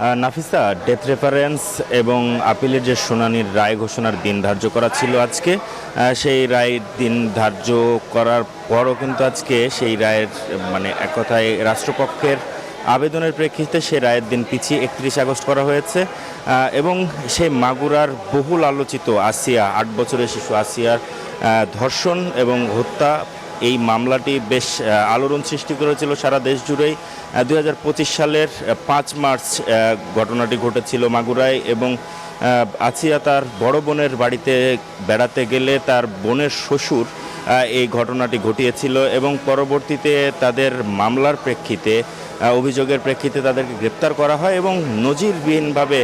Nafisa, death reference এবং আপিলের যে শুনানির রায় ঘোষণার দিন ধার্য করা ছিল আজকে, সেই রায় দিন ধার্য করার পরও কিন্তু আজকে সেই রায়ের মানে এক কথায় রাষ্ট্রপক্ষের আবেদনের প্রেক্ষিতে সেই রায়ের দিন পিছিয়ে 31 আগস্ট করা হয়েছে। এবং সেই মাগুরার বহুল আলোচিত আসিয়া, 8 বছরের শিশু আসিয়ার ধর্ষণ এবং হত্যা, এই মামলাটি বেশ আলোড়ন সৃষ্টি করেছিল সারা দেশ জুড়েই। 2025 সালের 5 মার্চ ঘটনাটি ঘটেছিল মাগুরায়, এবং আসিয়া তার বড় বোনের বাড়িতে বেড়াতে গেলে তার বোনের শ্বশুর এই ঘটনাটি ঘটিয়েছিল, এবং পরবর্তীতে তাদের মামলার প্রেক্ষিতে, অভিযোগের প্রেক্ষিতে তাদেরকে গ্রেপ্তার করা হয় এবং নজিরবিহীনভাবে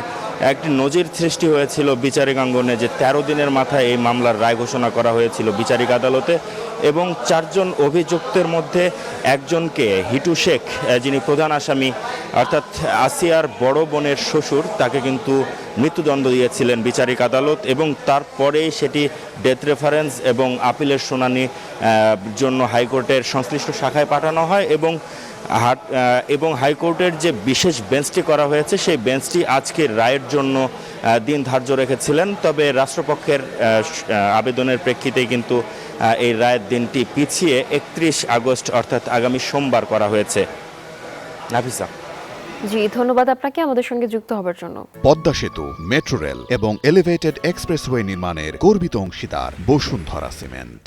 একটি নজির সৃষ্টি হয়েছিল বিচারিক অঙ্গনে, যে 13 দিনের মাথায় এই মামলার রায় ঘোষণা করা হয়েছিল বিচারিক আদালতে। এবং 4 জন অভিযুক্তের মধ্যে একজনকে, হিটু শেখ, যিনি প্রধান আসামি অর্থাৎ আসিয়ার বড় বোনের শ্বশুর, তাকে কিন্তু মৃত্যুদণ্ড দিয়েছিলেন বিচারিক আদালত, এবং তারপরেই সেটি ডেথ রেফারেন্স এবং আপিলের শুনানি জন্য হাইকোর্টের সংশ্লিষ্ট শাখায় পাঠানো হয়। এবং হাইকোর্টের যে বিশেষ বেঞ্চটি করা হয়েছে, সেই বেঞ্চটি আজকে রায়ের জন্য দিন ধার্য রেখেছিলেন। তবে রাষ্ট্রপক্ষের আবেদনের প্রেক্ষিতেই কিন্তু এই রায়ের দিনটি পিছিয়ে 31 আগস্ট অর্থাৎ আগামী সোমবার করা হয়েছে। নাফিসা। জি, ধন্যবাদ আপনাকে আমাদের সঙ্গে যুক্ত হবার জন্য। পদ্মা সেতু, মেট্রো রেল এবং এলিভেটেড এক্সপ্রেসওয়ে নির্মাণের গর্বিত অংশীদার বসুন্ধরা সিমেন্ট।